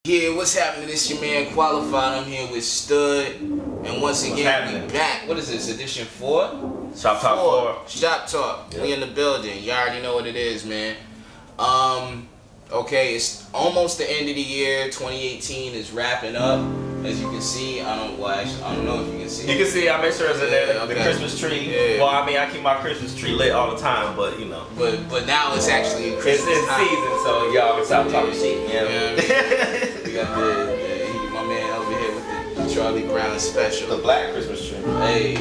Yeah, what's happening? This your man Qualified. I'm here with Stud, and once again we back. What is this? Edition 4? ShopTalk 4. ShopTalk. Yep. We in the building. You already know what it is, man. Okay, it's almost the end of the year. 2018 is wrapping up. As you can see, I don't know if you can see. You can see. I make sure it's in there. Yeah, The okay. Christmas tree. Yeah. Well, I mean, I keep my Christmas tree lit all the time, but you know. But now it's actually It's Christmas in time. season, so y'all can stop talking shit. You know? Yeah. We got my man over here with the Charlie Brown special. The black Christmas tree. Hey.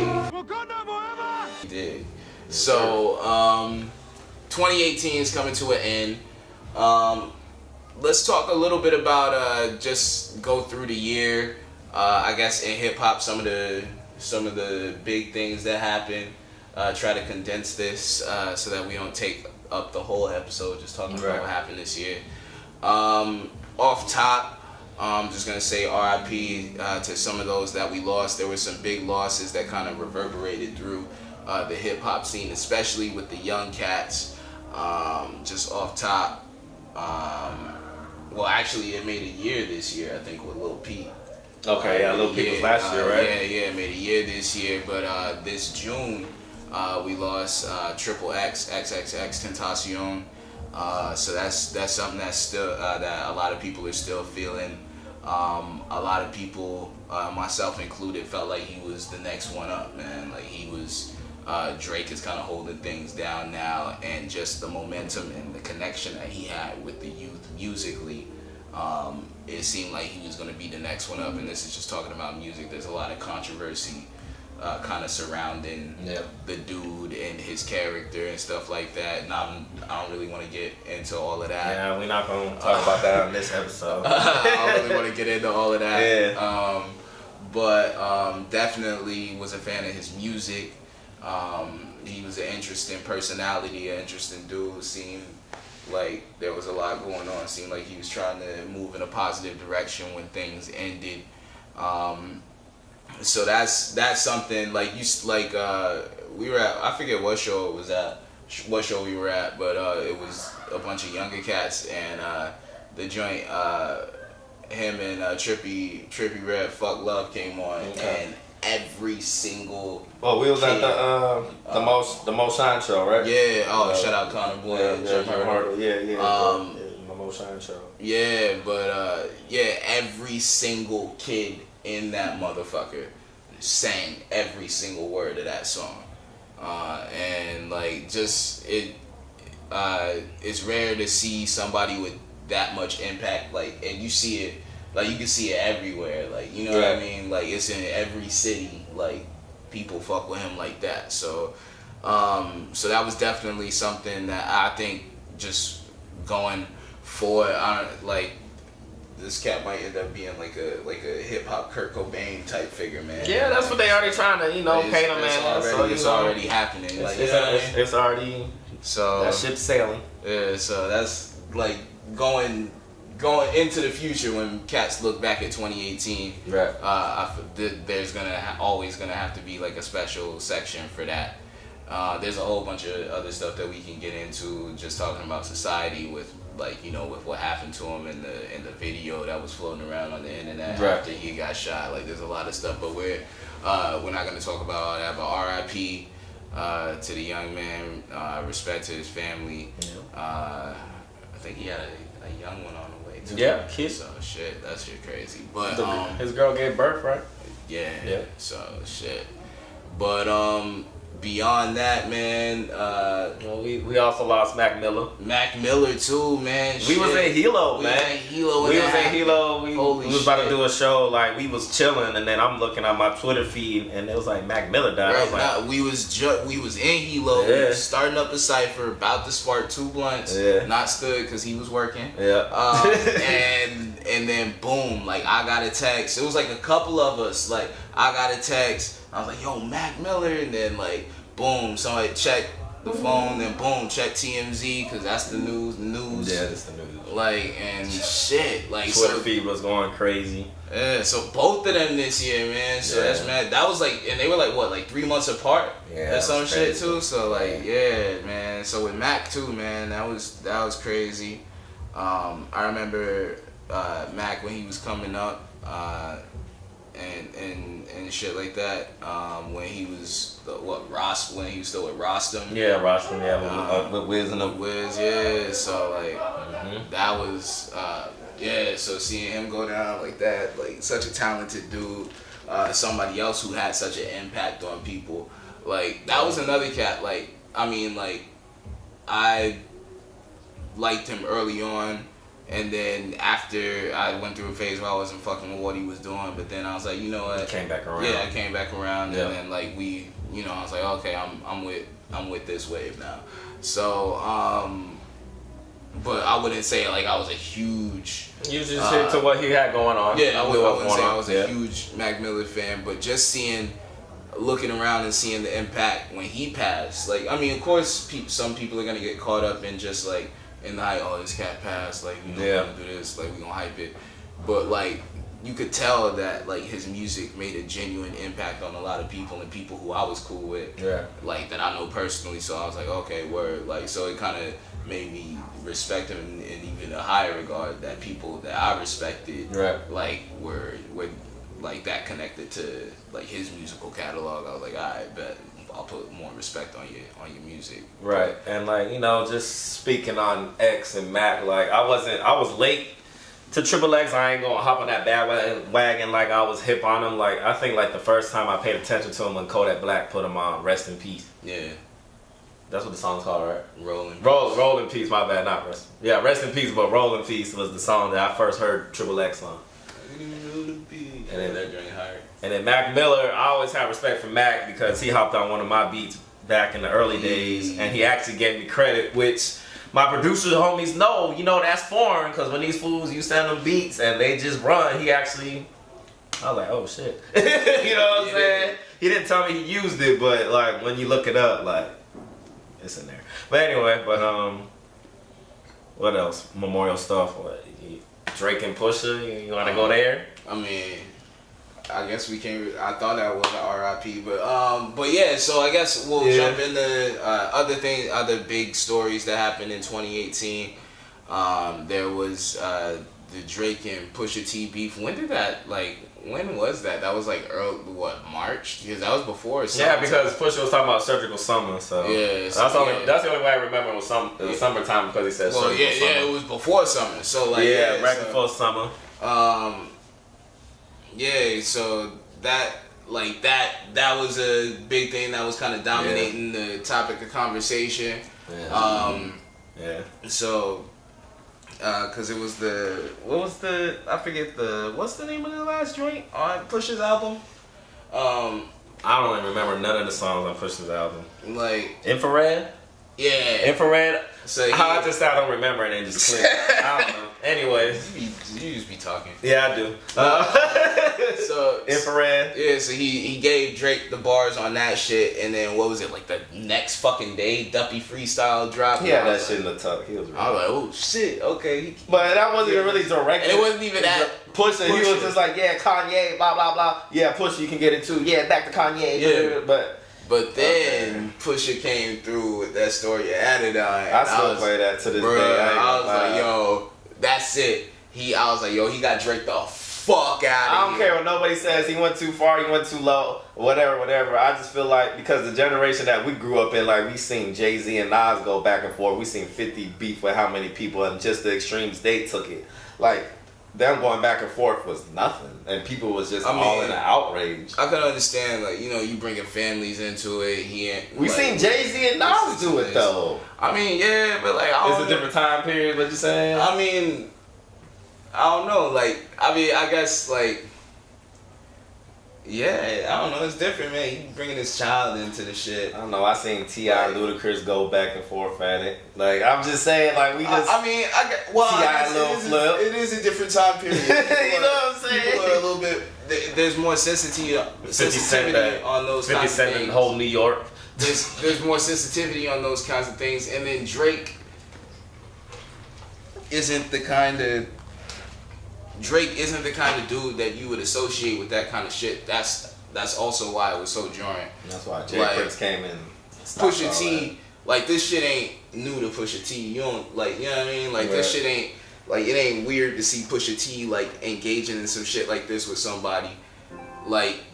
He did. So, 2018 is coming to an end. Let's talk a little bit about just go through the year. I guess in hip hop, some of the big things that happened. Try to condense this so that we don't take up the whole episode just talking about what happened this year. Off top, I'm just gonna say R.I.P. To some of those that we lost. There were some big losses that kind of reverberated through the hip hop scene, especially with the young cats. Just off top. Well, actually, it made a year this year, I think, with Lil Peep. Okay, yeah, Lil Peep was last year, right? Yeah, it made a year this year. But this June, we lost Triple X, XXX Tentacion. So that's something that's still that a lot of people are still feeling. A lot of people, myself included, felt like he was the next one up, man. Like he was. Drake is kind of holding things down now, and just the momentum and the connection that he had with the youth musically, it seemed like he was going to be the next one up. And this is just talking about music. There's a lot of controversy kind of surrounding the dude and his character and stuff like that. And I don't really want to get into all of that. Yeah, we're not going to talk about that on this episode. I don't really want to get into all of that. Yeah. But definitely was a fan of his music. He was an interesting personality, an interesting dude. Seemed like there was a lot going on. Seemed like he was trying to move in a positive direction when things ended. So that's something like we were at. I forget what show it was at, what show we were at, but it was a bunch of younger cats and the joint. Him and Trippie Redd Fuck Love came on and. Every single we was at the most shine show, right? Yeah. Shout out Connor Boy. Yeah. The most shine show. Yeah, but every single kid in that motherfucker sang every single word of that song, and like just it's rare to see somebody with that much impact. Like, and you see it. Like, you can see it everywhere, like, you know what I mean? Like, it's in every city, like, people fuck with him like that. So, so that was definitely something that I think just going forward, like, this cat might end up being like a hip-hop Kurt Cobain type figure, man. Yeah, that's what they already trying to, paint him as. It's already happening. It's already, so that ship's sailing. Yeah, so that's, like, going into the future when cats look back at 2018, there's always gonna have to be like a special section for that. There's a whole bunch of other stuff that we can get into, just talking about society with with what happened to him in the video that was floating around on the internet after he got shot. Like, there's a lot of stuff, but we're not gonna talk about all that. But R.I.P. To the young man, respect to his family. I think he had a young one on the way too. Yeah, kid. So shit, that shit crazy. But his girl gave birth, right? Yeah. So shit. But beyond that, man, we also lost Mac Miller. Mac Miller too, man. We was in Hilo, man. We was in Hilo. We was about to do a show. Like, we was chilling, and then I'm looking at my Twitter feed, and it was like Mac Miller died. Right, I was like, we was in Hilo. We was starting up a cipher, about to spark 2 blunts. Not Stood because he was working. And then boom, like, I got a text. It was like a couple of us. Like, I got a text. I was like, yo, Mac Miller, and then like, boom, somebody checked the phone, then boom, check TMZ, because that's the news. Yeah, that's the news. Like, and shit, like, Twitter feed was going crazy. Yeah, so both of them this year, man. So that's mad. That was like, and they were like what, like 3 months apart, or some shit too. So like, yeah, man. So with Mac too, man, that was crazy. I remember Mac when he was coming up, and shit like that. When he was when he was still with Rostam. Yeah, Rostam. Yeah, with Wiz and them. Wiz, yeah. So like that was So seeing him go down like that, like such a talented dude, somebody else who had such an impact on people. Like that was another cat. Like I mean, like I liked him early on. And then after I went through a phase where I wasn't fucking with what he was doing, but then I was like, you know what? Came back around. Yeah, I came back around, and then like I was like, okay, I'm with this wave now. So, but I wouldn't say like I was a huge. You just hit to what he had going on. Yeah, I wouldn't say I was a huge Mac Miller fan, but just looking around and seeing the impact when he passed. Like, I mean, of course, some people are gonna get caught up in just like. And like, oh, this cat passed, like, we're gonna do this, like, we gonna hype it. But like, you could tell that like his music made a genuine impact on a lot of people and people who I was cool with, like that I know personally. So I was like, okay, word, like, so it kind of made me respect him in even a higher regard. That people that I respected, like, were like that connected to like his musical catalog. I was like, I bet. I'll put more respect on your music. Right. And like, just speaking on X and Mac, like I was late to Triple X. I ain't gonna hop on that bandwagon like I was hip on him. Like I think like the first time I paid attention to him when Kodak Black put him on Rest in Peace. Yeah. That's what the song's called, right? Roll in Peace, my bad, not Rest. Yeah, Rest in Peace, but Roll in Peace was the song that I first heard Triple X on. And then that joint higher. And then Mac Miller, I always have respect for Mac because he hopped on one of my beats back in the early days, and he actually gave me credit, which my producer homies know, that's foreign, because when these fools you send them beats and they just run, he actually, I was like, oh shit. You know what I'm saying? He didn't tell me he used it, but like when you look it up, like it's in there. But anyway, what else? Memorial stuff. What? Drake and Pusha, you want to go there? I mean, I guess we can't. I thought that was an RIP, but yeah. So I guess we'll jump into other big stories that happened in 2018. There was the Drake and Pusha T beef. When was that? That was like early, March? Because that was before summer. Yeah, because Pusha was talking about Surgical Summer, so yeah. That's the only way I remember was summertime because he said Surgical Summer. Yeah, it was before summer. So like right before summer. So that was a big thing that was kind of dominating the topic of conversation. So, cause it was what's the name of the last joint on Pusha's album? I don't even remember none of the songs on Pusha's album. Like Infrared. Yeah. Infrared. So I don't remember it and just click. I don't know. Anyways, you just be talking. Yeah, I do. So Infrared. Yeah, so he gave Drake the bars on that shit, and then what was it, like the next fucking day, Duppy freestyle dropped. Yeah, that shit in the tuck. He was. I was like, oh shit, okay. But that wasn't even really direct. And it wasn't even that. Pusha. He was just like, yeah, Kanye, blah blah blah. Yeah, Pusha, you can get it too. Yeah, back to Kanye. Yeah, But then Pusha came through with that story added on. I still play that to this day. I was like, yo, that's it. I was like, yo, he got Drake the fuck out of here. I don't care what nobody says. He went too far. He went too low. Whatever. I just feel like because the generation that we grew up in, like we seen Jay-Z and Nas go back and forth. We seen 50 beef with how many people, and just the extremes they took it. Like them going back and forth was nothing, and people was just all in an outrage. I can understand, like, you bringing families into it. We seen Jay-Z and Nas do it though. I mean, yeah, but like, it's a different time period. What you saying? I mean, I don't know. Like, I guess like. Yeah, I don't know. It's different, man. He bringing his child into the shit. I don't know. I seen T.I. Ludacris go back and forth at it. Like, I'm just saying, like, we just. T.I. little flip. It is a different time period. You know what I'm saying? People are a little bit. There's more sensitivity on those kinds of things. 50 Cent in whole New York. There's more sensitivity on those kinds of things, and then Drake isn't the kind of dude that you would associate with that kind of shit. That's also why it was so jarring. That's why Jay Prince came in. Pusha T, like, this shit ain't new to Pusha T. You don't, like, you know what I mean? Like, this shit ain't, Like, it ain't weird to see Pusha T, like, engaging in some shit like this with somebody. Like,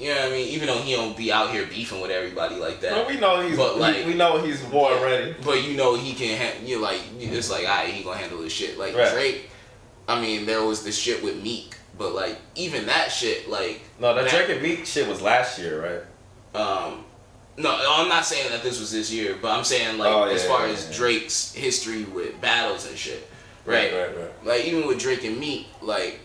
you know what I mean? Even though he don't be out here beefing with everybody like that. Well, we know he's war ready. But you know he can, it's like, alright, he gonna handle this shit. Like, Drake, I mean, there was this shit with Meek, but, like, even that shit, like... No, the Drake and Meek shit was last year, right? No, I'm not saying that this was this year, but I'm saying, like, as far as Drake's history with battles and shit. Right. Like, even with Drake and Meek, like,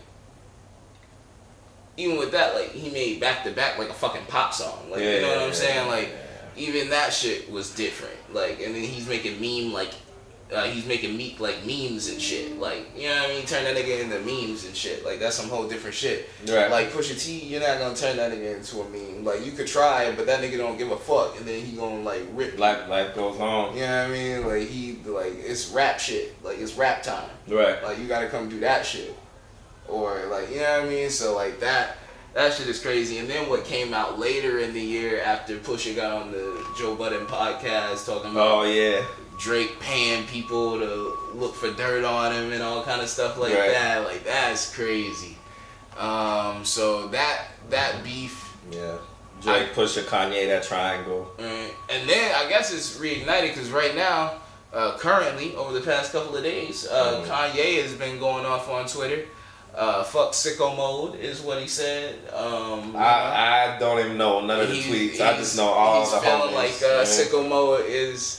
even with that, like, he made back to back like a fucking pop song. Like, you know what I'm saying? Like, even that shit was different. Like, and then he's making he's making Meek like memes and shit. Like, you know what I mean? Turn that nigga into memes and shit. Like, that's some whole different shit. Right. Like, Pusha T, you're not gonna turn that nigga into a meme. Like, you could try, but that nigga don't give a fuck. And then he gonna, like, rip. Life goes on. You know what I mean? Like, it's rap shit. Like, it's rap time. Right. Like, you gotta come do that shit. Or, like, you know what I mean? So, like, that shit is crazy. And then what came out later in the year after Pusha got on the Joe Budden podcast talking about Drake paying people to look for dirt on him and all kind of stuff like that. Like, that's crazy. So that beef. Yeah. Drake, Pusha, Kanye, that triangle. And then I guess it's reignited because right now, currently, over the past couple of days, Kanye has been going off on Twitter. Fuck sicko mode is what he said. I don't even know none of the tweets. I just know all the homies. He's feeling like sicko mode is...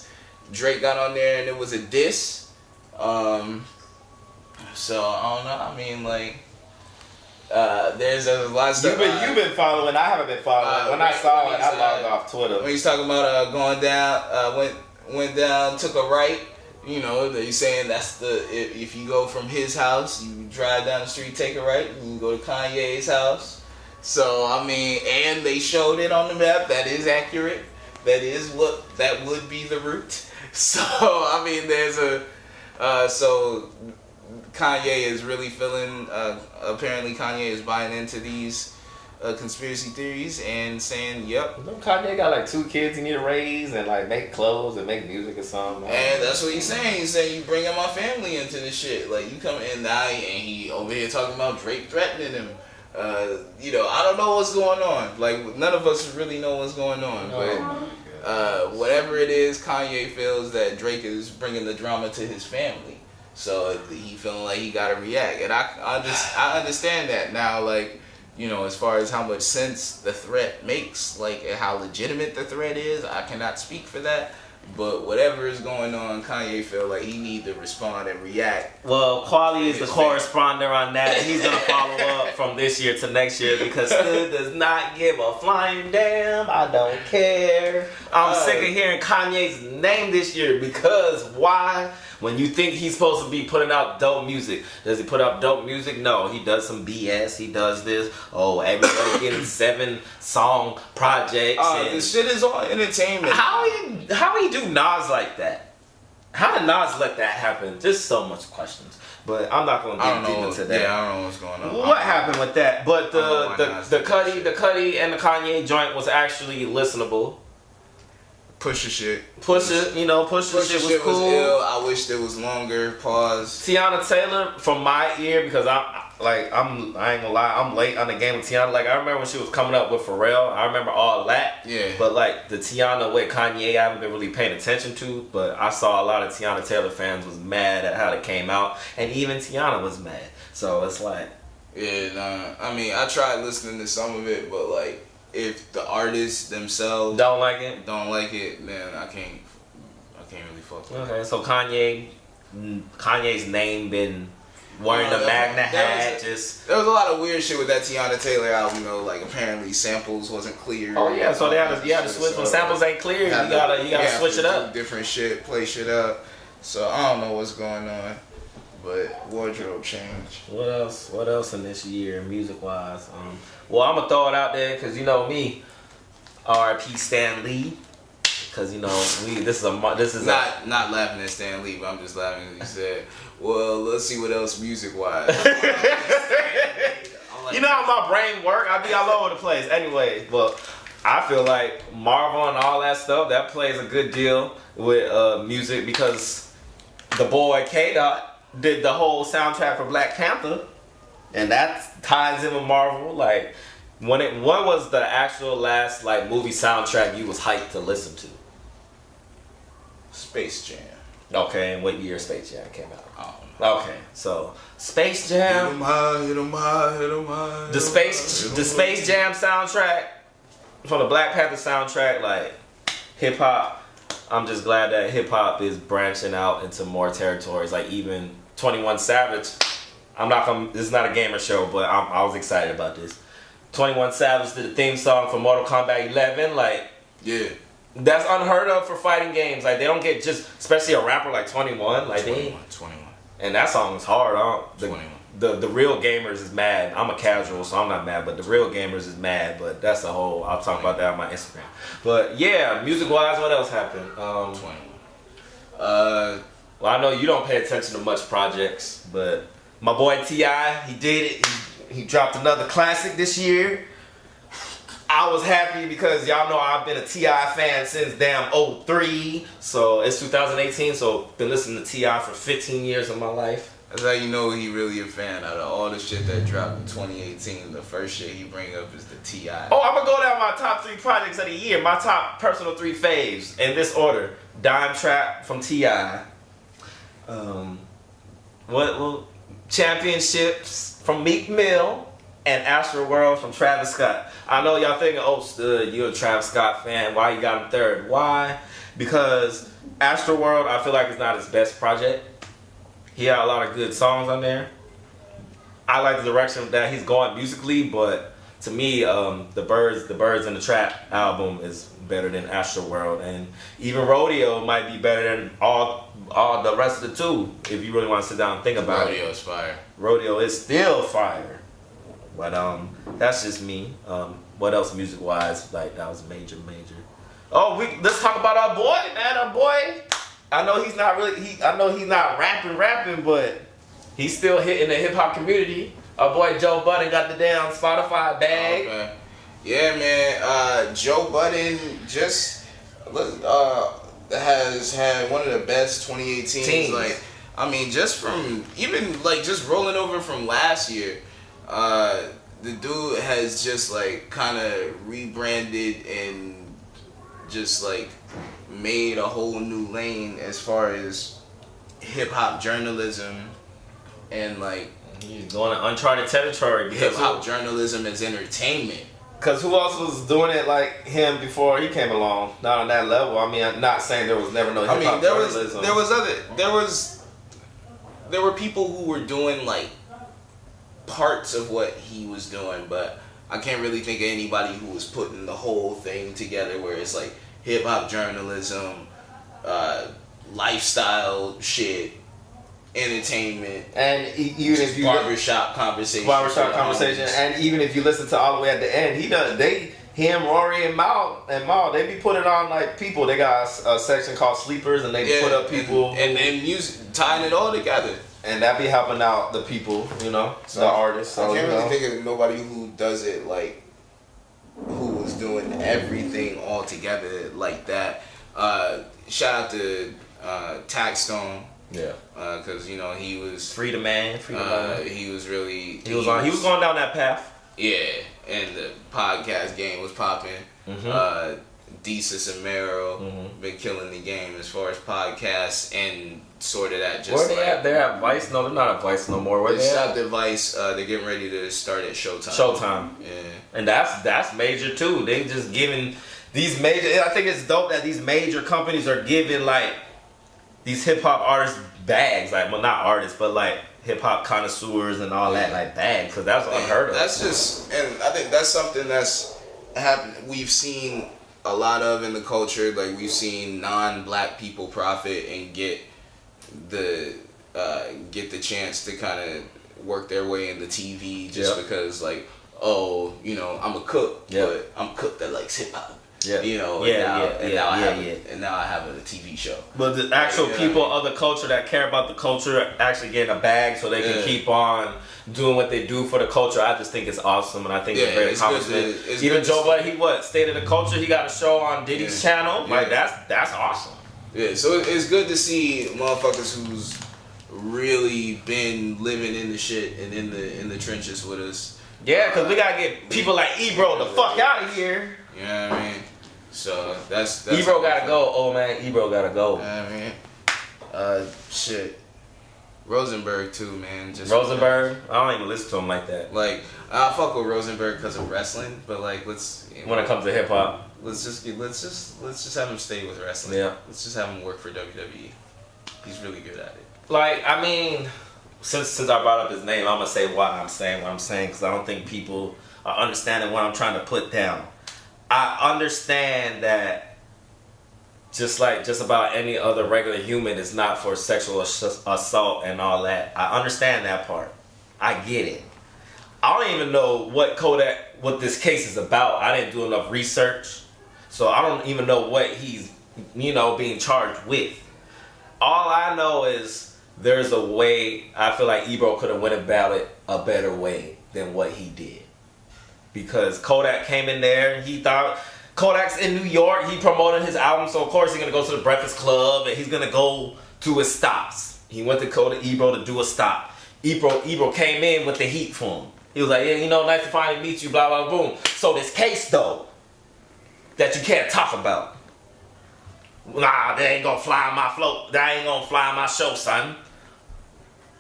Drake got on there and it was a diss. So I don't know. I mean, like, there's a lot of stuff. You've been following. I haven't been following. When I saw it, I logged off Twitter. When he's talking about going down, went down, took a right. You know, he's saying that's if you go from his house, you drive down the street, take a right, and you go to Kanye's house. So I mean, and they showed it on the map. That is accurate. That would be the route. So I mean, there's so Kanye is really feeling. Apparently, Kanye is buying into these conspiracy theories and saying, "Yep." Kanye got like 2 kids he need to raise and like make clothes and make music or something. And that's what he's saying. He's saying, "You bringing my family into this shit. Like, you come in now and he over here talking about Drake threatening him." You know, I don't know what's going on. Like, none of us really know what's going on. But whatever it is, Kanye feels that Drake is bringing the drama to his family. So he feeling like he gotta react. And I understand that now. Like, you know, as far as how much sense the threat makes, like, and how legitimate the threat is, I cannot speak for that. But whatever is going on, Kanye feel like he need to respond and react. Well, Quali is the correspondent on that. He's going to follow up from this year to next year because Stood does not give a flying damn. I don't care. I'm sick of hearing Kanye's name this year because why? When you think he's supposed to be putting out dope music, does he put out dope music? No, he does some BS. He does this. Oh, everybody getting 7-song projects. This shit is all entertainment. How he do Nas like that? How did Nas let that happen? Just so much questions. But I'm not gonna get deep into that. Yeah, I don't know what's going on. What happened with that? But the Cudi and the Kanye joint was actually listenable. Pusha shit. Pusha shit was cool. Was ill. I wish there was longer. Pause. Tiana Taylor, from my ear, because I ain't gonna lie, I'm late on the game with Tiana. Like, I remember when she was coming up with Pharrell. I remember all that. Yeah. But like the Tiana with Kanye, I haven't been really paying attention to. But I saw a lot of Tiana Taylor fans was mad at how it came out, and even Tiana was mad. So it's like, yeah, I mean, I tried listening to some of it, but like, if the artists themselves don't like it, then I can't really fuck with it. Okay, so Kanye's name been wearing the Magna hat. There was a lot of weird shit with that Tiana Taylor album, though. Like, apparently samples wasn't clear. Oh yeah, so they had to switch when samples ain't clear. You gotta switch it up. Different shit, play shit up. So I don't know what's going on, but wardrobe change. What else in this year, music wise? Well, I'm gonna throw it out there because you know me, R.I.P. Stan Lee. Because you know this is not laughing at Stan Lee, but I'm just laughing because he said, "Well, let's see what else music wise." You know how my brain work. I be all over the place. Anyway, but I feel like Marvel and all that stuff that plays a good deal with music because the boy K-Dot did the whole soundtrack for Black Panther, and that ties in with Marvel. Like, when was the actual last like movie soundtrack you was hyped to listen to? Space Jam. Okay, and what year Space Jam came out? I don't know. Okay, so Space Jam. Hit 'em high, hit 'em high, hit 'em high. The Space Jam soundtrack from the Black Panther soundtrack, like hip hop. I'm just glad that hip hop is branching out into more territories. Like even 21 Savage. I'm not gonna. This is not a gamer show, but I was excited about this. 21 Savage did the theme song for Mortal Kombat 11. Like, yeah, that's unheard of for fighting games. Like they don't get just, especially a rapper like 21. Like 21. And that song is hard. 21. The real gamers is mad. I'm a casual, so I'm not mad. But the real gamers is mad. But that's a whole. I'll talk about that on my Instagram. But yeah, music wise, what else happened? 21. Well, I know you don't pay attention to much projects, but my boy T.I., he did it. He dropped another classic this year. I was happy because y'all know I've been a T.I. fan since damn 03. So it's 2018, so been listening to T.I. for 15 years of my life. That's how you know he really a fan. Out of all the shit that dropped in 2018, the first shit he bring up is the T.I. Oh, I'm gonna go down my top 3 projects of the year. My top personal 3 faves in this order: Dime Trap from T.I. Championships from Meek Mill, and Astro World from Travis Scott. I know y'all thinking, oh, Stud, you're a Travis Scott fan. Why you got him third? Why? Because Astro World, I feel like it's not his best project. He had a lot of good songs on there. I like the direction that he's going musically, but to me, the Birds and the Trap album is better than Astro World, and even Rodeo might be better than all the rest of the 2. If you really want to sit down and think about it. Rodeo is fire. Rodeo is still fire. But that's just me. What else music wise? Like that was major. Oh, let's talk about our boy, man. Our boy. I know he's not really. I know he's not rapping, but he's still hitting the hip hop community. Our boy Joe Budden got the damn Spotify bag. Okay. Yeah, man. Joe Budden just has had one of the best 2018s. Teams. Like, I mean, just from even like just rolling over from last year. The dude has just like kind of rebranded and just like made a whole new lane as far as hip hop journalism and like He's going to uncharted territory. hip hop journalism as entertainment. Because who else was doing it like him before he came along? Not on that level. I mean, I'm not saying there was never no hip hop journalism. There were people who were doing like parts of what he was doing, but I can't really think of anybody who was putting the whole thing together where it's like hip hop journalism, lifestyle shit, entertainment, and even if you barbershop conversation, and even if you listen to all the way at the end, him, Rory, and Mal, they be putting on like people. They got a section called Sleepers, and they put up people and music, tying it all together. And that be helping out the people, the artists. So, I can't really think of nobody who does it like, who was doing everything all together like that. Shout out to Taxstone. Yeah. Because he was Freedom Man. He was really he was going down that path. Yeah, and the podcast game was popping. Mm-hmm. Desus and Mero been killing the game as far as podcasts and sort of that. Just where they at? They're at Vice? No, they're not at Vice no more. Where they stopped at Vice. They're getting ready to start at Showtime. Yeah, and that's major too. They just giving these major. I think it's dope that these major companies are giving like these hip hop artists bags. Like, well, not artists, but like hip hop connoisseurs and all that, like bags, because that's unheard of. That's just, and I think that's something that's happened. We've seen a lot of in the culture. Like, we've seen non-black people profit and get the chance to kind of work their way into TV just because, like, I'm a cook, but I'm a cook that likes hip hop. Now I have a TV show. But the actual people of the culture that care about the culture actually getting a bag so they can keep on doing what they do for the culture. I just think it's awesome, and I think it's a great accomplishment. Even Joe Budden, State of the Culture, he got a show on Diddy's channel. Like, that's awesome. Yeah, so it's good to see motherfuckers who's really been living in the shit and in the trenches with us. Yeah, because we gotta get people like Ebro the fuck out of here. You know what I mean? So that's Ebro gotta go. Oh man, Ebro gotta go. You know what I mean? Shit. Rosenberg too, man. Just Rosenberg, I don't even listen to him like that. Like I fuck with Rosenberg because of wrestling, but like when it comes to hip hop, let's just have him stay with wrestling. Yeah. Let's just have him work for WWE. He's really good at it. Like I mean, since I brought up his name, I'm gonna say why I'm saying what I'm saying because I don't think people are understanding what I'm trying to put down. I understand that. Just about any other regular human is not for sexual assault and all that. I understand that part. I get it. I don't even know what this case is about. I didn't do enough research. So I don't even know what he's, being charged with. All I know is there's a way, I feel like Ebro could have went about it a better way than what he did. Because Kodak came in there and he thought, Kodak's in New York. He promoted his album, so of course he's gonna go to the Breakfast Club and he's gonna go to his stops. He went to Ebro to do a stop. Ebro came in with the heat for him. He was like, yeah, nice to finally meet you, blah blah boom. So this case though, that you can't talk about. Nah, that ain't gonna fly on my float. That ain't gonna fly on my show, son.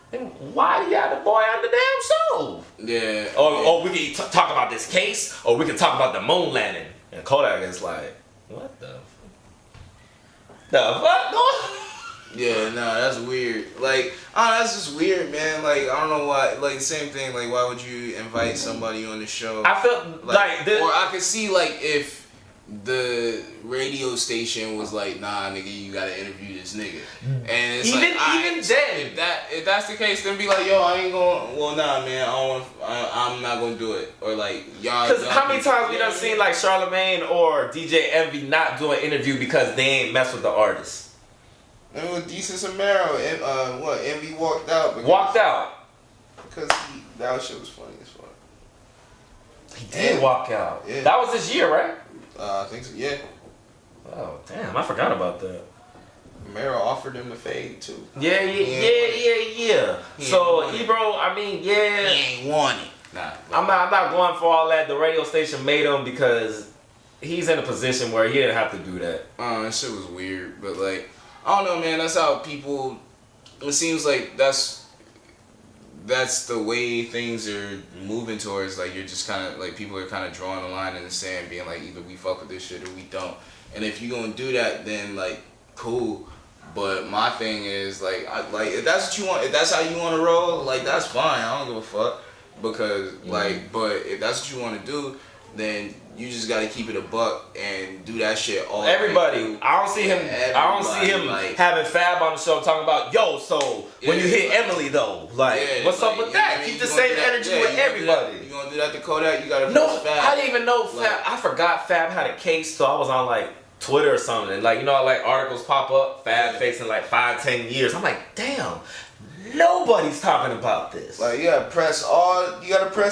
Then why do you have the boy on the damn show? Yeah. Or we can talk about this case, or we can talk about the moon landing. And Kodak is like, what the fuck? Yeah, nah, that's weird. Like, that's just weird, man. Like, I don't know why. Like, same thing. Like, why would you invite somebody on the show? I felt like this. Or I could see, like, if the radio station was like, nah, nigga, you gotta interview this nigga. And it's even then, if that's the case, then be like, yo, I ain't going. Well, nah, man, I'm not gonna do it. Or like, y'all. Because how many times we done seen like Charlemagne or DJ Envy not do an interview because they ain't mess with the artist? And with Decent Samaro, Envy walked out. Because that shit was funny as fuck. He did walk out. Yeah. That was this year, right? I think so, yeah. Oh, damn, I forgot about that. Mero offered him the fade, too. Yeah. So, Ebro, I mean, yeah. He ain't want it. Nah. I'm not going for all that. The radio station made him because he's in a position where he didn't have to do that. That shit was weird. But, like, I don't know, man. That's how people... It seems like that's the way things are moving towards. Like, you're just kind of... Like, people are kind of drawing a line in the sand, being like, either we fuck with this shit or we don't. And if you're gonna do that, then, like, cool. But my thing is, like, if that's what you want, if that's how you want to roll, like, that's fine. I don't give a fuck. Because, like, but if that's what you want to do, then you just gotta keep it a buck and do that shit all everybody. I don't see him like, having Fab on the show talking about, yo, so when you hit Emily though, like, what's up with that? Keep the same energy with everybody. You gonna do that to Kodak? You gotta Fab. I didn't even know Fab. I forgot Fab had a case, so I was on like Twitter or something, and like like articles pop up, Fab facing like 5-10 years. I'm like, damn. Nobody's talking about this. Like, you gotta press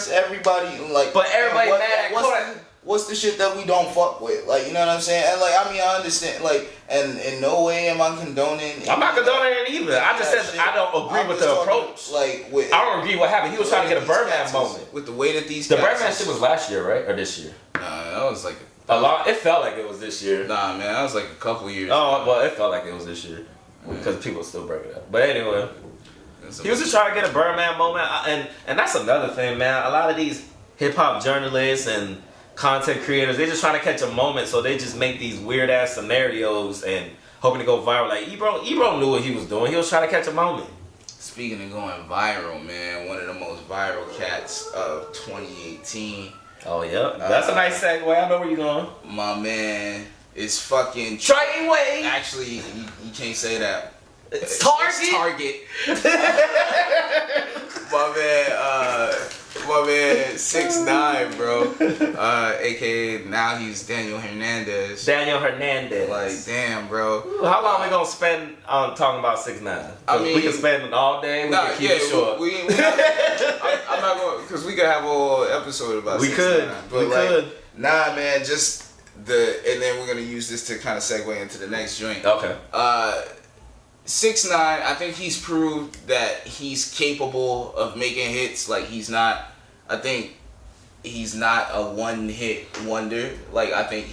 everybody. Like, but everybody mad at Kodak. What's the shit that we don't fuck with? Like, you know what I'm saying? And like, I mean, I understand. Like, and in no way am I condoning. I'm not condoning it either. I just said shit. I don't agree with the approach. Like, I don't agree what happened. He was trying to get a Birdman moment. With the way that these the Birdman shit was last year, right, or this year? Nah, that was like it felt like it was this year. Nah, man, that was like a couple years. Oh, well, it felt like it was this year because people still break it up. But anyway. He was just trying to get a Birdman moment, and that's another thing, man. A lot of these hip hop journalists and content creators, they just trying to catch a moment, so they just make these weird ass scenarios and hoping to go viral. Like Ebro knew what he was doing. He was trying to catch a moment. Speaking of going viral, man, one of the most viral cats of 2018. Oh yeah, that's a nice segue. I know where you're going. My man is fucking Treyway. Actually, you can't say that. It's Target. It's Target. my man, 6ix9ine, bro. AKA now he's Daniel Hernandez. Like, damn, bro. How long we gonna spend on talking about 6ix9ine? I mean, we can spend it all day. We can keep it short. I'm not going because we could have a whole episode about. We could. Nah, man. Just and then we're gonna use this to kind of segue into the next joint. Okay. 6ix9ine, I think he's proved that he's capable of making hits. Like I think he's not a one-hit wonder. Like I think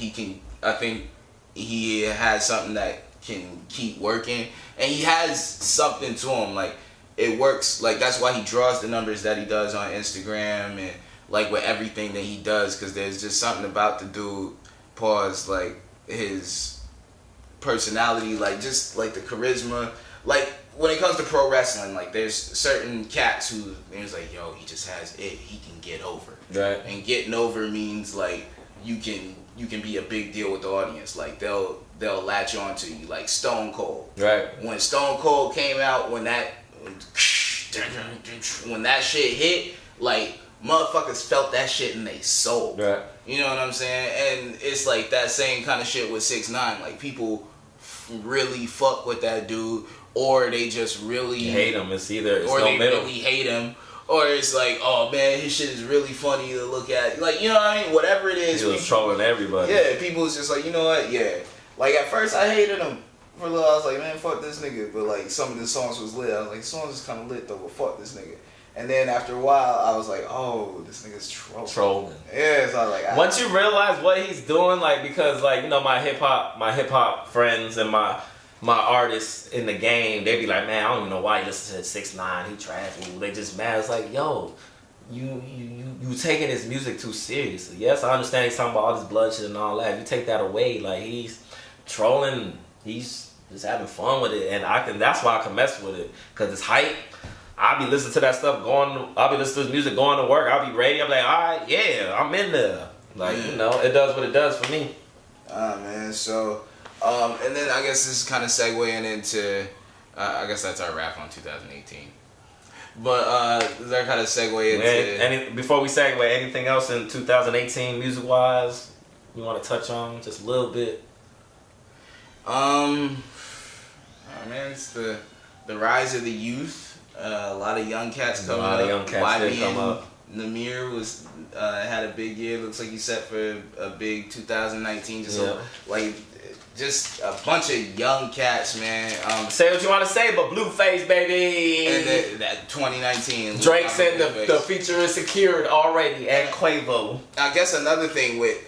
he has something that can keep working, and he has something to him. Like it works. Like that's why he draws the numbers that he does on Instagram and like with everything that he does, because there's just something about the dude. Pause. Like his personality, like just like the charisma. Like when it comes to pro wrestling, like there's certain cats who it's like, yo, he just has it. He can get over. Right. And getting over means like you can be a big deal with the audience. Like they'll latch on to you. Like Stone Cold. Right. When Stone Cold came out, when that shit hit, like motherfuckers felt that shit in their soul. Right. You know what I'm saying? And it's like that same kind of shit with 6ix9ine. Like people really fuck with that dude, or they just really hate him. It's either or they really hate him, or it's like, oh man, his shit is really funny to look at. Like, you know what I mean? Whatever it is, he was trolling everybody. Yeah, people was just like, you know what? Yeah. Like at first I hated him for a little. I was like, man, fuck this nigga. But like some of the songs was lit. I was like, songs is kind of lit though, but fuck this nigga. And then after a while, I was like, oh, this nigga's trolling. Yeah, so I was like, once you realize what he's doing, like, because like, you know, my hip hop friends and my artists in the game, they be like, man, I don't even know why you listen to 6ix9ine, he trash. They just mad. It's like, yo, you taking his music too seriously. Yes, I understand he's talking about all this bloodshed and all that. If you take that away, like he's trolling, he's just having fun with it, and that's why I can mess with it, cause it's hype. I'll be listening to that stuff I'll be listening to his music going to work. I'll be ready. I'm like, all right, yeah, I'm in there. Like, you know, it does what it does for me. Man, so, and then I guess this is kind of segueing into, I guess that's our wrap on 2018. But is that kind of segue into... Before we segue, anything else in 2018 music-wise you want to touch on just a little bit? Man, it's the rise of the youth. A lot of young cats come up. come up. Namir was had a big year. Looks like he's set for a big 2019. Just a bunch of young cats, man. Say what you want to say, but Blueface, baby. And that 2019. Drake said the feature is secured already at Quavo. I guess another thing with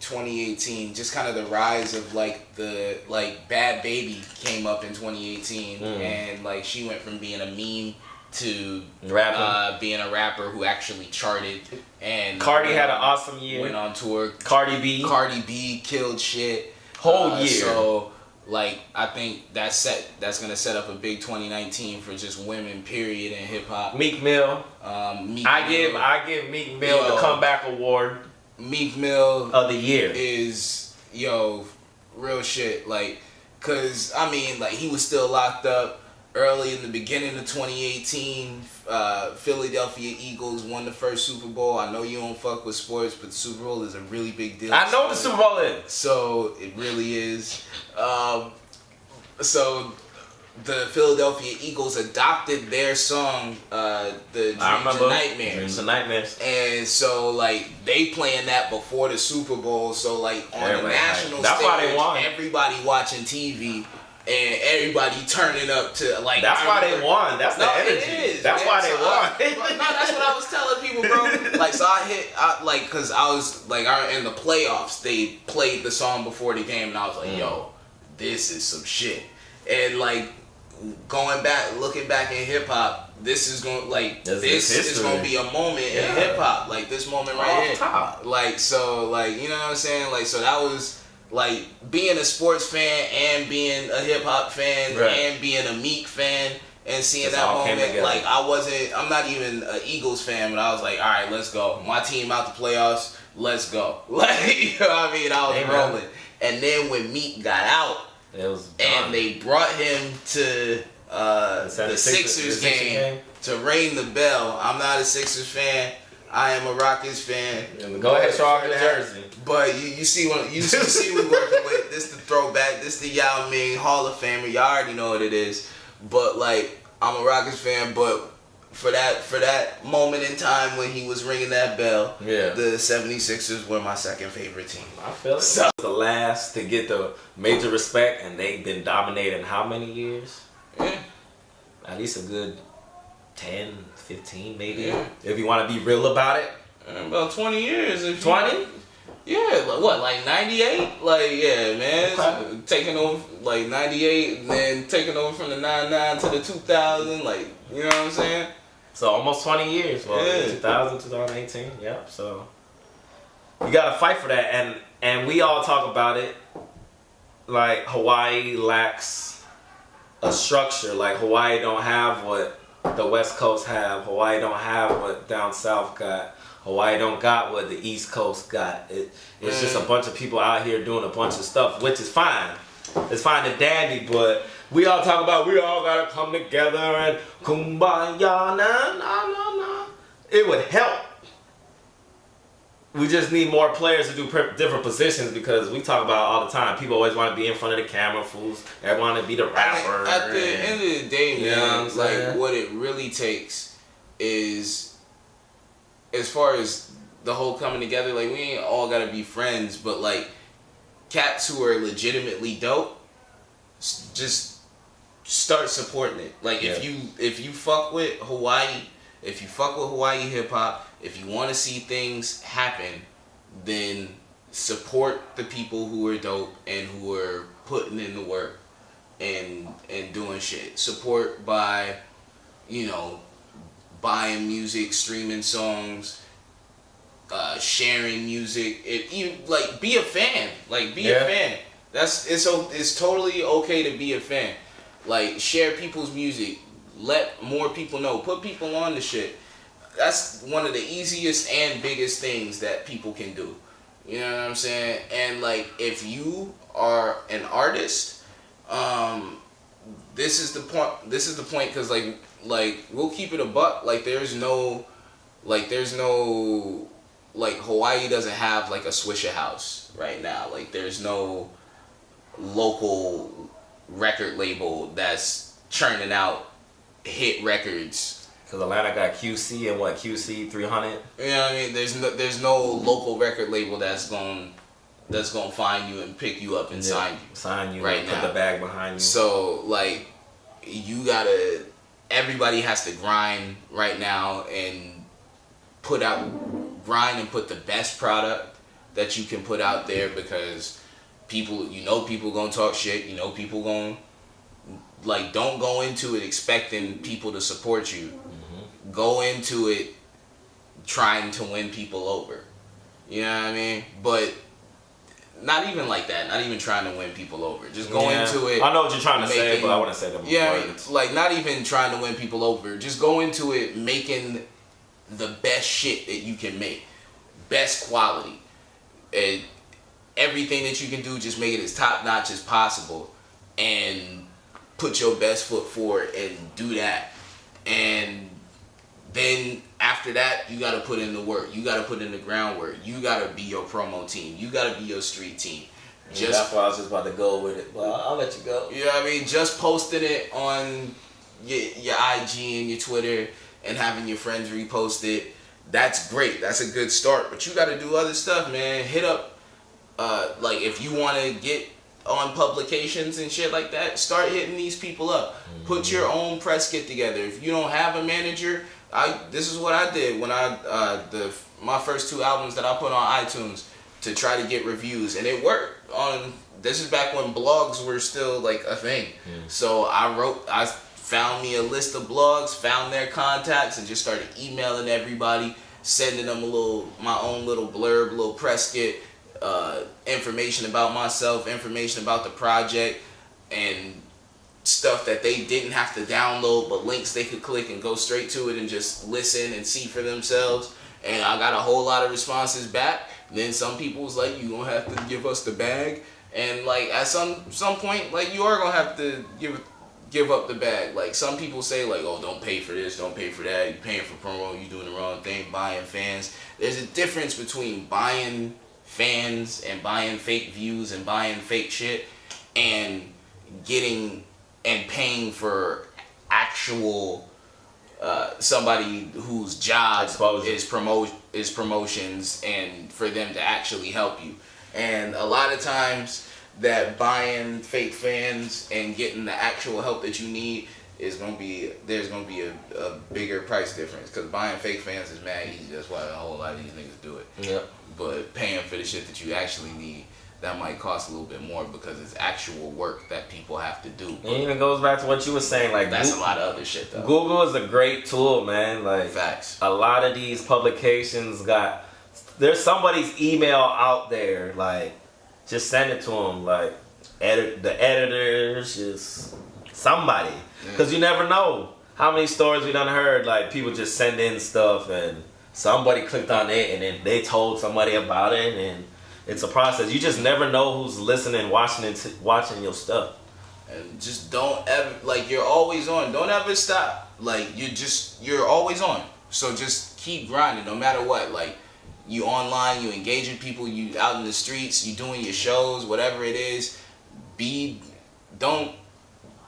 2018, just kind of the rise of Bad Baby came up in 2018, and like she went from being a meme to being a rapper who actually charted. And Cardi had an awesome year. Went on tour. Cardi B killed shit. Whole year. So like I think that's gonna set up a big 2019 for just women, period, in hip hop. Meek Mill. I give Meek Mill the comeback award. Meek Mill of the year is real shit. Like, cause I mean, like he was still locked up early in the beginning of 2018. Philadelphia Eagles won the first Super Bowl. I know you don't fuck with sports, but the Super Bowl is a really big deal. I know what the Super Bowl is. So it really is. So the Philadelphia Eagles adopted their song, the Dreams and Nightmares. Dreams and Nightmares. And so like they playing that before the Super Bowl. So like on the national stage, why they won. Everybody watching TV. And everybody turning up to like. That's why they won. That's the energy. It is. That's why they won. No, that's what I was telling people, bro. Like, so cause I was like, in the playoffs, they played the song before the game, and I was like, yo, this is some shit. And like, looking back in hip hop, this is going this is gonna be a moment in hip hop, like this moment right here. Top. Like, so like, you know what I'm saying? Like, so that was. Like being a sports fan and being a hip hop fan and being a Meek fan and seeing that moment, like I'm not even an Eagles fan, but I was like, all right, let's go. My team out the playoffs, let's go. Like, you know what I mean? I was rolling. And then when Meek got out, and they brought him to the Sixers game to ring the bell. I'm not a Sixers fan. I am a Rockets fan. Go ahead, show off your jersey. But you see what we working with. This the throwback. This the Yao Ming Hall of Famer. Y'all already know what it is. But like I'm a Rockets fan. But for that moment in time when he was ringing that bell, the 76ers were my second favorite team. I feel it. So the last to get the major respect, and they've been dominating how many years? Yeah. At least a good 10, 15 maybe. Yeah. If you want to be real about it. About 20 years. 20? Yeah, like 98? Like, yeah, man. Okay. Taking over, like 98, and then taking over from the 99 to the 2000, like, you know what I'm saying? So almost 20 years. Well, 2000, 2018, yep. So you got to fight for that. And we all talk about it. Like, Hawaii lacks a structure. Like, Hawaii don't have what the West Coast have. Hawaii don't have what down South got. Hawaii don't got what the East Coast got. It's just a bunch of people out here doing a bunch of stuff, which is fine. It's fine and dandy, but we all talk about we all gotta come together and kumbaya. Nah. It would help. We just need more players to do different positions because we talk about it all the time. People always want to be in front of the camera, fools. They want to be the rapper. At the end of the day, man, like what it really takes is, as far as the whole coming together, like we ain't all gotta be friends, but like cats who are legitimately dope, just start supporting it. Like if you fuck with Hawaii, if you fuck with Hawaii hip hop, if you want to see things happen, then support the people who are dope and who are putting in the work and doing shit. Support by, buying music, streaming songs, sharing music. Be a fan. Like be a fan. It's totally okay to be a fan. Like share people's music. Let more people know. Put people on the shit. That's one of the easiest and biggest things that people can do. You know what I'm saying? And like if you are an artist, this is the point because like we'll keep it a buck. Like there's no Hawaii doesn't have like a Swisher House right now. Like there's no local record label that's churning out hit records. Because Atlanta got QC and QC 300. You know what I mean? There's no local record label that's gonna find you and pick you up and sign you right now. Put the bag behind you. So like everybody has to grind right now and put the best product that you can put out there, because people gonna talk shit. People gonna don't go into it expecting people to support you. Mm-hmm. Go into it trying to win people over. You know what I mean? But not even like that. Not even trying to win people over. Just go into it. I know what you're trying to say, but I want to say them. Yeah, not even trying to win people over. Just go into it making the best shit that you can make, best quality, and everything that you can do. Just make it as top notch as possible, and put your best foot forward and do that. And then after that, you got to put in the work. You got to put in the groundwork. You got to be your promo team. You got to be your street team. That's why I was just about to go with it. Well, I'll let you go. You know what I mean? Just posting it on your IG and your Twitter and having your friends repost it, that's great. That's a good start. But you got to do other stuff, man. Hit up, if you want to get on publications and shit like that, start hitting these people up. Mm-hmm. Put your own press kit together. If you don't have a manager, this is what I did when my first 2 albums that I put on iTunes to try to get reviews, and it worked. This is back when blogs were still like a thing. Mm. So I found me a list of blogs, found their contacts, and just started emailing everybody, sending them my own little blurb, little press kit, information about myself, information about the project, and stuff that they didn't have to download, but links they could click and go straight to it and just listen and see for themselves. And I got a whole lot of responses back. Then some people was like, you gonna have to give us the bag. And like at some point, like you are gonna have to give up the bag. Like some people say like, oh, don't pay for this, don't pay for that, you're paying for promo, you're doing the wrong thing, buying fans. There's a difference between buying fans and buying fake views and buying fake shit and getting and paying for actual somebody whose job Exposure. is promotions, and for them to actually help you. And a lot of times that buying fake fans and getting the actual help that you need there's gonna be a bigger price difference, because buying fake fans is mad easy. That's why a whole lot of these niggas do it. Yep. But paying for the shit that you actually need, that might cost a little bit more because it's actual work that people have to do. It even goes back to what you were saying, like that's a lot of other shit though. Google is a great tool, man. Like facts. A lot of these publications there's somebody's email out there. Like, just send it to them. Like, the editors, just somebody, because you never know how many stories we done heard. Like, people just send in stuff and somebody clicked on it and then they told somebody about it, and it's a process. You just never know who's listening, watching your stuff. And just don't ever, like, you're always on. Don't ever stop. Like, you're always on. So just keep grinding no matter what. Like, you online, you engaging people, you out in the streets, you doing your shows, whatever it is. Don't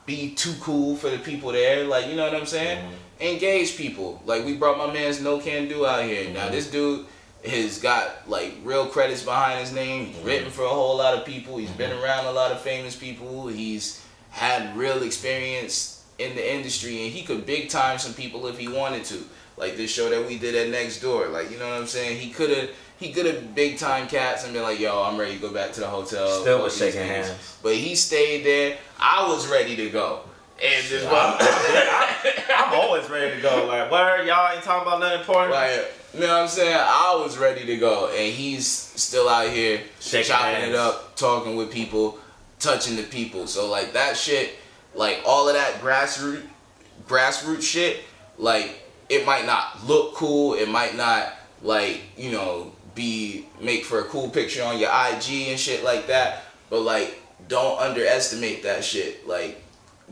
be too cool for the people there. Like, you know what I'm saying? Mm-hmm. Engage people. Like, we brought my man's No Can Do out here. Mm-hmm. Now, this dude has got, like, real credits behind his name. He's written for a whole lot of people. He's been around a lot of famous people. He's had real experience in the industry, and he could big time some people if he wanted to. Like this show that we did at Next Door. Like, you know what I'm saying? He could have big time cats and been like, yo, I'm ready to go back to the hotel. Still was shaking hands. But he stayed there. I was ready to go. And just I'm always ready to go. Like, where y'all ain't talking about nothing important? Like, you know what I'm saying? I was ready to go. And he's still out here chopping it up, talking with people, touching the people. So, like, that shit, like, all of that grassroots shit, like, it might not look cool. It might not, like, you know, make for a cool picture on your IG and shit like that. But, like, don't underestimate that shit. Like,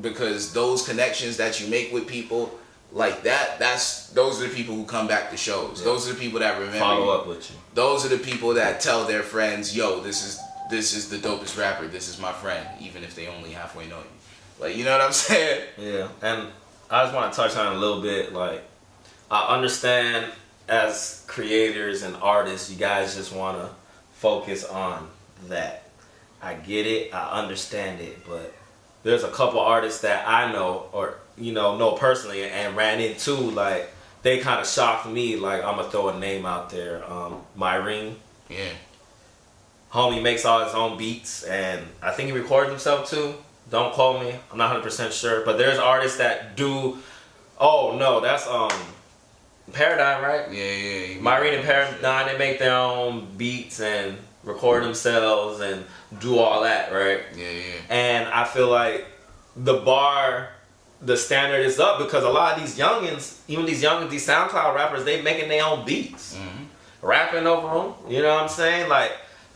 because those connections that you make with people like those are the people who come back to shows. Yeah. Those are the people that remember follow up with you. Those are the people that tell their friends, yo, this is the dopest rapper. This is my friend, even if they only halfway know you. Like, you know what I'm saying? Yeah. And I just want to touch on it a little bit. Like, I understand as creators and artists, you guys just want to focus on that. I get it. I understand it. But there's a couple artists that I know, or, you know personally and ran into, like, they kind of shocked me. Like, I'm going to throw a name out there. Myrene. Yeah. Homie makes all his own beats, and I think he records himself too. Don't quote me. I'm not 100% sure. But there's artists that do... Oh, no, that's... Paradigm, right? Yeah. Myrene and Paradigm, they make their own beats and record themselves and do all that, right? Yeah. And I feel like the standard is up, because a lot of these youngins, even these SoundCloud rappers, they making their own beats. Mm-hmm. Rapping over them, you know what I'm saying? Like,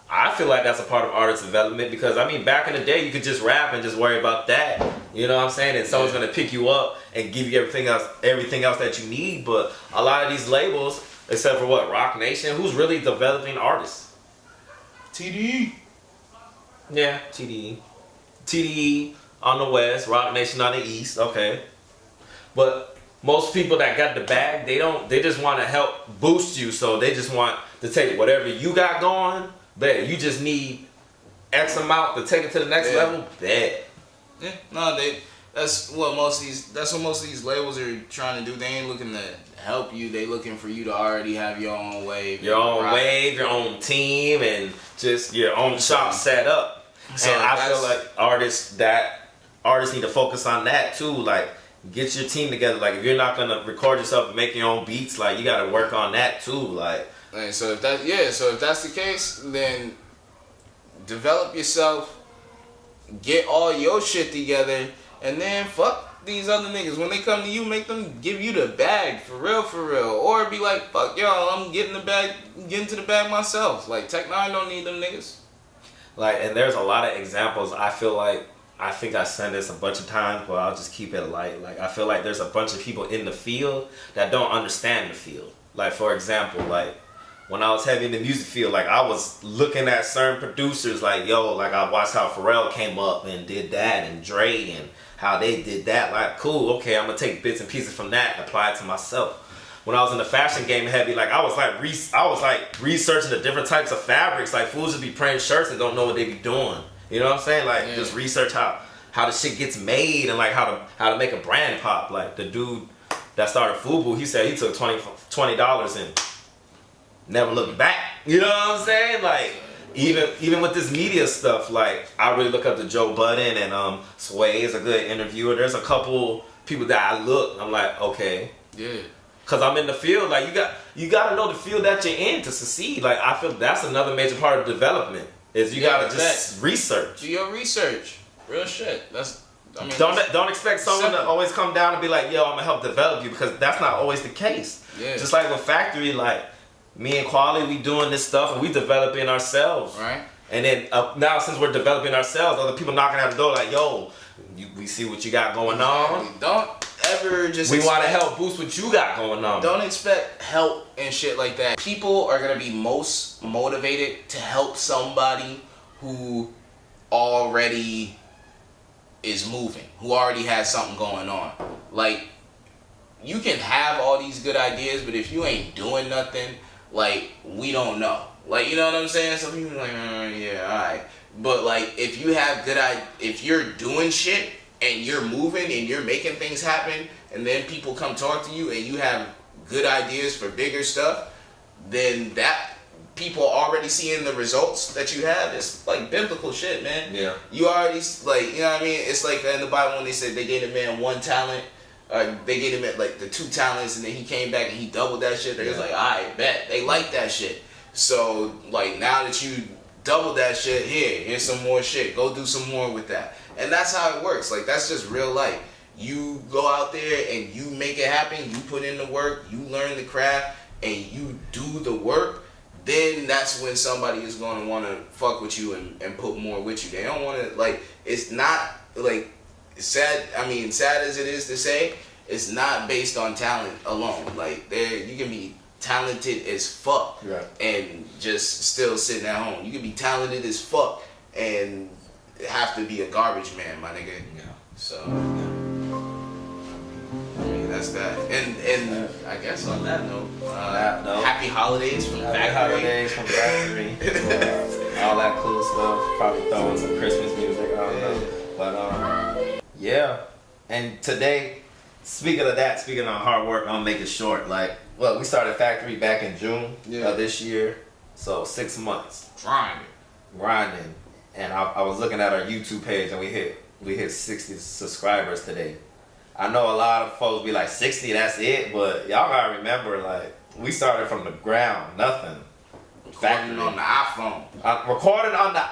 I feel like that's a part of artist development, because, I mean, back in the day, you could just rap and just worry about that. You know what I'm saying? And someone's going to pick you up and give you everything else that you need. But a lot of these labels, except for Rock Nation, who's really developing artists? TDE. Yeah, TDE. TDE on the west, Rock Nation on the east, okay. But most people that got the bag, they just want to help boost you, so they just want to take whatever you got going, bet you just need X amount to take it to the next level, bet. Yeah, no, that's what most of these labels are trying to do. They ain't looking to help you. They looking for you to already have your own wave. Your own team, and just your own shop set up. So and I feel like artists need to focus on that too. Like, get your team together. Like, if you're not gonna record yourself and make your own beats, like, you gotta work on that too. Like, and so if that's the case, then develop yourself. Get all your shit together, and then fuck these other niggas. When they come to you, make them give you the bag for real. Or be like, fuck y'all, I'm getting to the bag myself. Like, Tech Nine don't need them niggas. Like, and there's a lot of examples. I think I said this a bunch of times, but I'll just keep it light. Like, I feel like there's a bunch of people in the field that don't understand the field. Like, for example, like, when I was heavy in the music field, like I was looking at certain producers, like yo, like I watched how Pharrell came up and did that, and Dre and how they did that. Like cool, okay, I'm gonna take bits and pieces from that and apply it to myself. When I was in the fashion game heavy, like I was like researching the different types of fabrics. Like fools just be printing shirts and don't know what they be doing. You know what I'm saying? Like just research how the shit gets made and like how to make a brand pop. Like the dude that started Fubu, he said he took $20 and never looked back. You know what I'm saying? Like even with this media stuff, like I really look up to Joe Budden and Sway is a good interviewer. There's a couple people that I look, I'm like, okay. Yeah. Cause I'm in the field, like you gotta know the field that you're in to succeed. Like I feel that's another major part of development is you gotta just research. Do your research, real shit. Don't expect someone to always come down and be like, yo, I'm gonna help develop you, because that's not always the case. Yeah. Just like with Factory, like me and Quali, we doing this stuff and we developing ourselves. Right. And then now since we're developing ourselves, other people knocking at the door like, yo, we see what you got going on. Don't ever just. We want to help boost what you got going on. Don't expect help and shit like that. People are gonna be most motivated to help somebody who already is moving, who already has something going on. Like, you can have all these good ideas, but if you ain't doing nothing, like, we don't know. Like, you know what I'm saying? Some people are like, yeah, alright. But like, if you have if you're doing shit and you're moving and you're making things happen, and then people come talk to you and you have good ideas for bigger stuff, then that people already seeing the results that you have. It's like biblical shit, man. Yeah. You already, like, you know what I mean? It's like in the Bible when they said they gave a man one talent, they gave him like the 2 talents, and then he came back and he doubled that shit. They was like, I bet. They like that shit. So like, now that you double that shit, here's some more shit. Go do some more with that. And that's how it works. Like, that's just real life. You go out there and you make it happen. You put in the work. You learn the craft and you do the work. Then that's when somebody is going to want to fuck with you and put more with you. They don't want to, like, it's not, like, sad as it is to say, it's not based on talent alone. Like, you can be talented as fuck and just still sitting at home. You can be talented as fuck and have to be a garbage man, my nigga. Yeah. So, I mean, that's that. And I guess on that note, happy holidays from Factory. Happy holidays from Factory. All that cool stuff. Probably throwing some Christmas music. I don't know. But yeah. And today, speaking of hard work, I'm gonna make it short. Like, well, we started Factory back in June of this year, so 6 months grinding. And I was looking at our YouTube page, and we hit 60 subscribers today. I know a lot of folks be like, 60, that's it, but y'all gotta remember, like, we started from the ground, nothing. Recording on the iPhone. Recording on the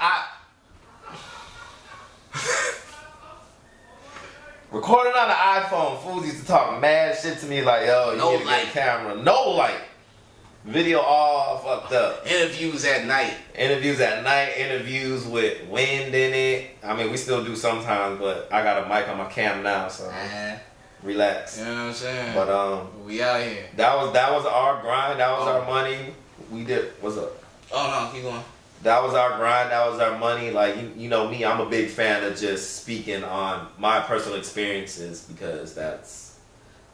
Recording on the iPhone. Fools used to talk mad shit to me like, yo, you need to get a camera. No light. Video all fucked up. Interviews at night. Interviews with wind in it. I mean, we still do sometimes, but I got a mic on my cam now, so relax. You know what I'm saying? But we out here. That was our grind. That was our money. We did. What's up? Oh no, keep going. That was our grind. That was our money. Like, you know me, I'm a big fan of just speaking on my personal experiences, because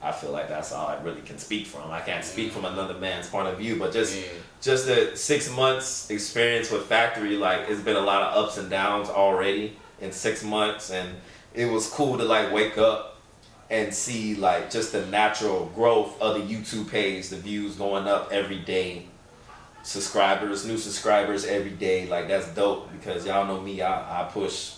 I feel like that's all I really can speak from. I can't speak from another man's point of view, but just the 6 months experience with Factory, like, it's been a lot of ups and downs already in 6 months, and it was cool to like wake up and see like just the natural growth of the YouTube page, the views going up every day, new subscribers every day. Like, that's dope, because y'all know me, I push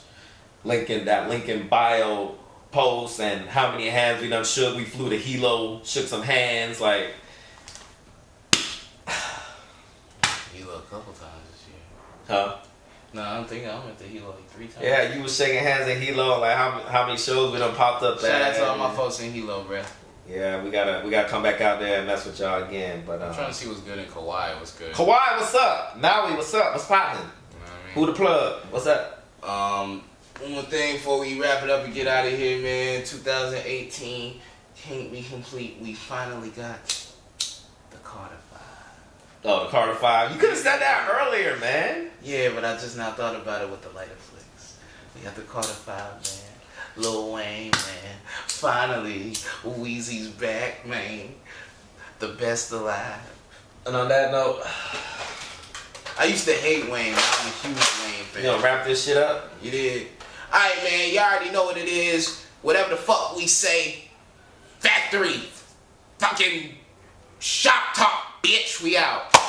link in bio posts and how many hands we done shook. We flew to Hilo, shook some hands, like Hilo a couple times this year. Huh? No, I don't think I went to Hilo like 3 times. Yeah, you was shaking hands at Hilo. Like, how many shows we done popped up there? Shout out to all my folks in Hilo, bruh. Yeah, we gotta come back out there and mess with y'all again. But I'm trying to see what's good in Kauai. What's good? Kauai, what's up? Maui, what's up? What's poppin'? You know what I mean? Who the plug? What's up? One more thing before we wrap it up and get out of here, man. 2018 can't be complete. We finally got the Cardi Oh, the Carter 5. You could have said that earlier, man. Yeah, but I just now thought about it with the lighter flicks. We got the Carter 5, man. Lil Wayne, man. Finally, Weezy's back, man. The best alive. And on that note, I used to hate Wayne. Now I'm a huge Wayne fan. you gonna wrap this shit up? You did. Alright, man. You already know what it is. Whatever the fuck we say. Factory. Fucking ShopTalk, bitch. We out.